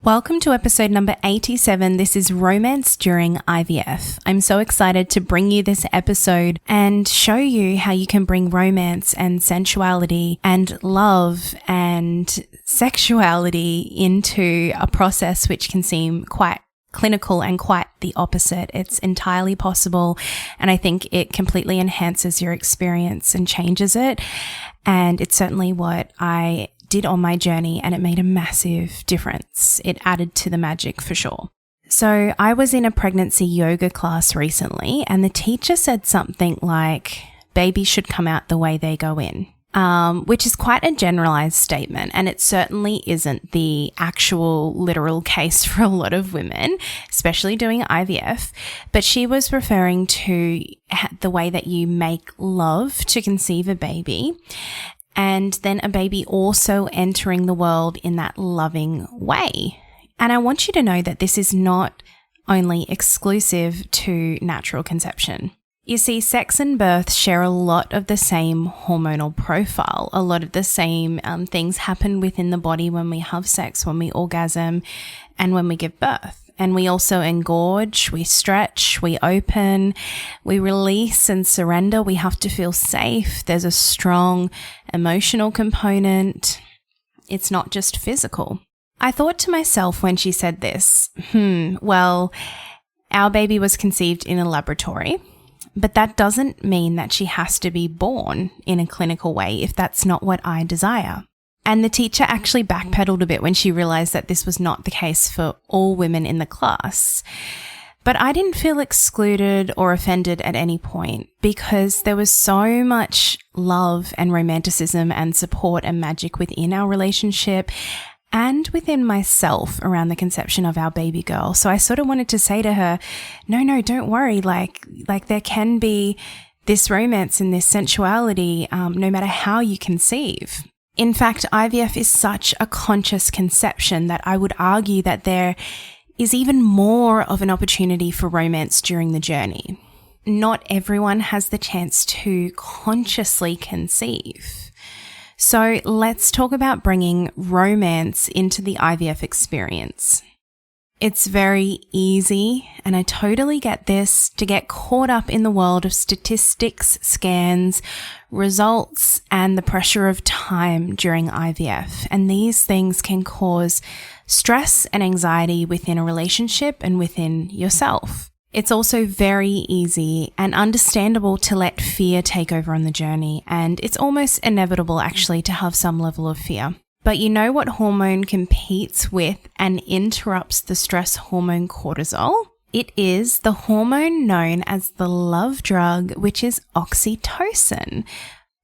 Welcome to episode number 87. This is Romance During IVF. I'm so excited to bring you this episode and show you how you can bring romance and sensuality and love and sexuality into a process which can seem quite clinical and quite the opposite. It's entirely possible, and I think it completely enhances your experience and changes it. And it's certainly what I did on my journey, and it made a massive difference. It added to the magic for sure. So I was in a pregnancy yoga class recently, and the teacher said something like, babies should come out the way they go in, which is quite a generalized statement, and it certainly isn't the actual literal case for a lot of women, especially doing IVF. But she was referring to the way that you make love to conceive a baby, and then a baby also entering the world in that loving way. And I want you to know that this is not only exclusive to natural conception. You see, sex and birth share a lot of the same hormonal profile. A lot of the same things happen within the body when we have sex, when we orgasm, and when we give birth. And we also engorge, we stretch, we open, we release and surrender. We have to feel safe. There's a strong emotional component. It's not just physical. I thought to myself when she said this, well, our baby was conceived in a laboratory, but that doesn't mean that she has to be born in a clinical way if that's not what I desire. And the teacher actually backpedaled a bit when she realized that this was not the case for all women in the class. But I didn't feel excluded or offended at any point, because there was so much love and romanticism and support and magic within our relationship and within myself around the conception of our baby girl. So I sort of wanted to say to her, no, don't worry. Like there can be this romance and this sensuality, no matter how you conceive. In fact, IVF is such a conscious conception that I would argue that there is even more of an opportunity for romance during the journey. Not everyone has the chance to consciously conceive. So let's talk about bringing romance into the IVF experience. It's very easy, and I totally get this, to get caught up in the world of statistics, scans, results, and the pressure of time during IVF. And these things can cause stress and anxiety within a relationship and within yourself. It's also very easy and understandable to let fear take over on the journey, and it's almost inevitable actually to have some level of fear. But you know what hormone competes with and interrupts the stress hormone cortisol? It is the hormone known as the love drug, which is oxytocin.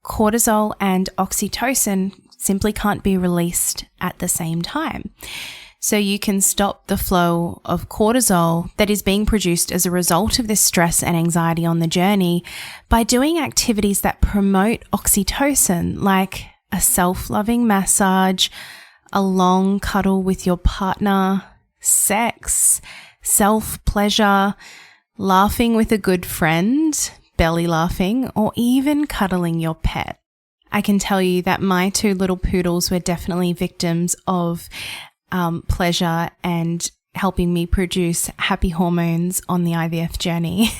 Cortisol and oxytocin simply can't be released at the same time. So you can stop the flow of cortisol that is being produced as a result of this stress and anxiety on the journey by doing activities that promote oxytocin, like a self-loving massage, a long cuddle with your partner, sex, self-pleasure, laughing with a good friend, belly laughing, or even cuddling your pet. I can tell you that my two little poodles were definitely victims of pleasure and helping me produce happy hormones on the IVF journey.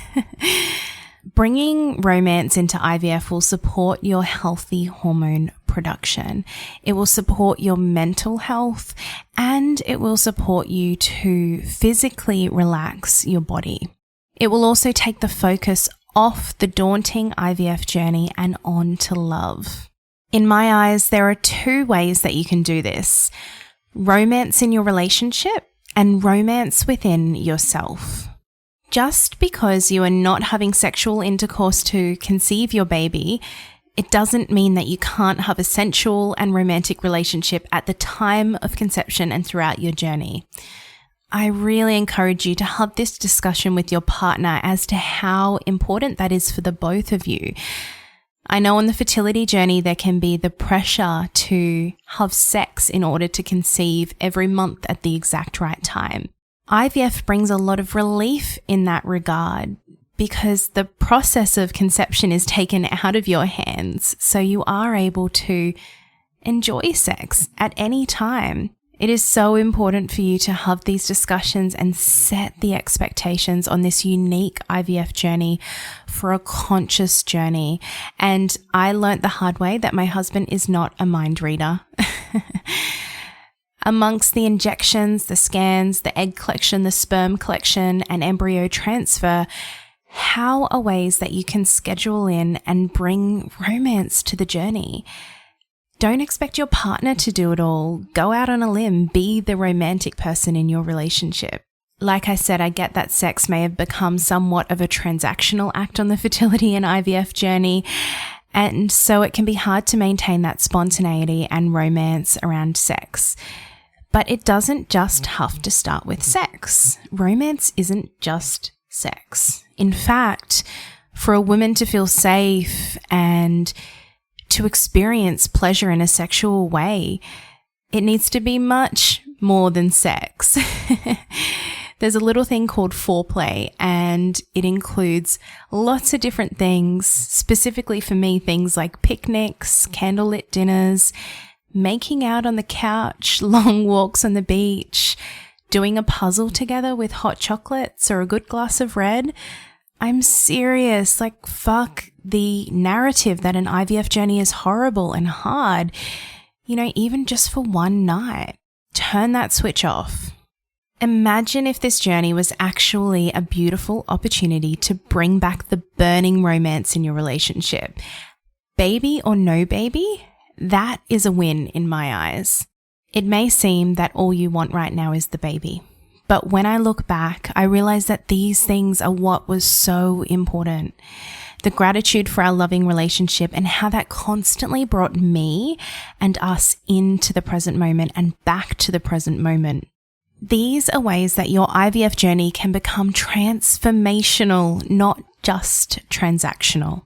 Bringing romance into IVF will support your healthy hormone production. It will support your mental health, and it will support you to physically relax your body. It will also take the focus off the daunting IVF journey and on to love. In my eyes, there are two ways that you can do this: romance in your relationship and romance within yourself. Just because you are not having sexual intercourse to conceive your baby, it doesn't mean that you can't have a sensual and romantic relationship at the time of conception and throughout your journey. I really encourage you to have this discussion with your partner as to how important that is for the both of you. I know on the fertility journey, there can be the pressure to have sex in order to conceive every month at the exact right time. IVF brings a lot of relief in that regard because the process of conception is taken out of your hands, so you are able to enjoy sex at any time. It is so important for you to have these discussions and set the expectations on this unique IVF journey for a conscious journey. And I learnt the hard way that my husband is not a mind reader. Amongst the injections, the scans, the egg collection, the sperm collection, and embryo transfer, how are ways that you can schedule in and bring romance to the journey? Don't expect your partner to do it all. Go out on a limb. Be the romantic person in your relationship. Like I said, I get that sex may have become somewhat of a transactional act on the fertility and IVF journey. And so it can be hard to maintain that spontaneity and romance around sex. But it doesn't just have to start with sex. Romance isn't just sex. In fact, for a woman to feel safe and to experience pleasure in a sexual way, it needs to be much more than sex. There's a little thing called foreplay, and it includes lots of different things. Specifically for me, things like picnics, candlelit dinners, making out on the couch, long walks on the beach, doing a puzzle together with hot chocolates or a good glass of red. I'm serious. Like, fuck the narrative that an IVF journey is horrible and hard. You know, even just for one night, turn that switch off. Imagine if this journey was actually a beautiful opportunity to bring back the burning romance in your relationship. Baby or no baby, that is a win in my eyes. It may seem that all you want right now is the baby. But when I look back, I realize that these things are what was so important. The gratitude for our loving relationship and how that constantly brought me and us into the present moment and back to the present moment. These are ways that your IVF journey can become transformational, not just transactional.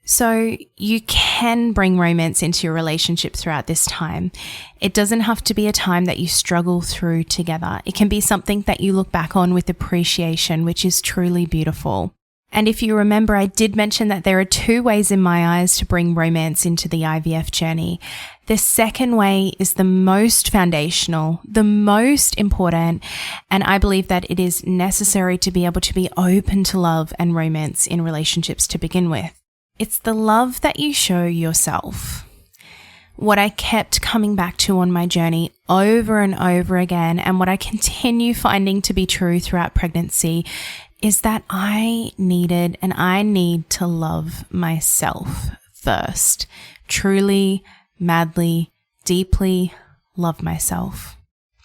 So you can bring romance into your relationship throughout this time. It doesn't have to be a time that you struggle through together. It can be something that you look back on with appreciation, which is truly beautiful. And if you remember, I did mention that there are 2 ways in my eyes to bring romance into the IVF journey. The second way is the most foundational, the most important, and I believe that it is necessary to be able to be open to love and romance in relationships to begin with. It's the love that you show yourself. What I kept coming back to on my journey over and over again, and what I continue finding to be true throughout pregnancy, is that I needed and I need to love myself first. Truly, madly, deeply love myself.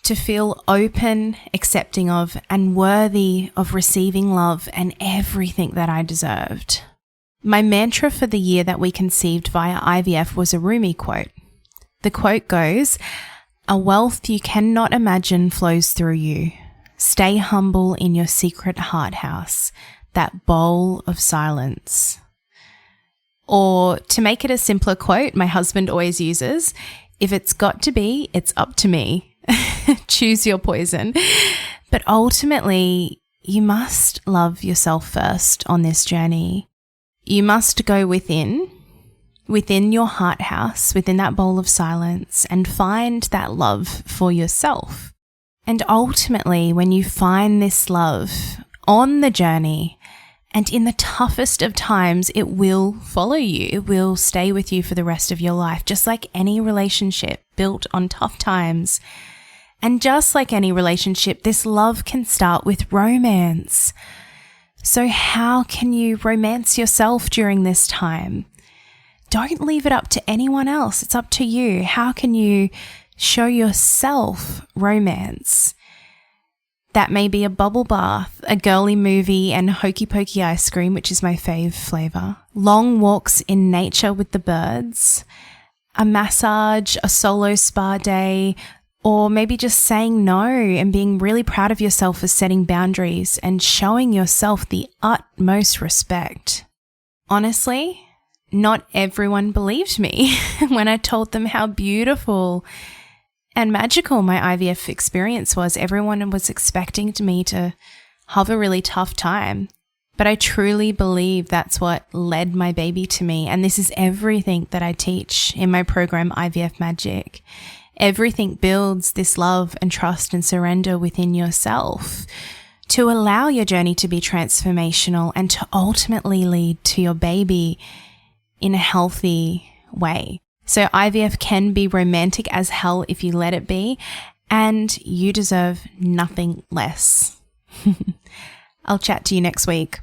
To feel open, accepting of, and worthy of receiving love and everything that I deserved. My mantra for the year that we conceived via IVF was a Rumi quote. The quote goes, "A wealth you cannot imagine flows through you. Stay humble in your secret heart house, that bowl of silence." Or to make it a simpler quote, my husband always uses, "If it's got to be, it's up to me." Choose your poison. But ultimately, you must love yourself first on this journey. You must go within your heart house, within that bowl of silence, and find that love for yourself. And ultimately, when you find this love on the journey and in the toughest of times, it will follow you. It will stay with you for the rest of your life, just like any relationship built on tough times. And just like any relationship, this love can start with romance. So how can you romance yourself during this time? Don't leave it up to anyone else. It's up to you. How can you show yourself romance? That may be a bubble bath, a girly movie, and hokey pokey ice cream, which is my fave flavor. Long walks in nature with the birds, a massage, a solo spa day, or maybe just saying no and being really proud of yourself for setting boundaries and showing yourself the utmost respect. Honestly, not everyone believed me when I told them how beautiful and magical my IVF experience was. Everyone was expecting me to have a really tough time. But I truly believe that's what led my baby to me. And this is everything that I teach in my program, IVF Magic. Everything builds this love and trust and surrender within yourself to allow your journey to be transformational and to ultimately lead to your baby in a healthy way. So IVF can be romantic as hell if you let it be, and you deserve nothing less. I'll chat to you next week.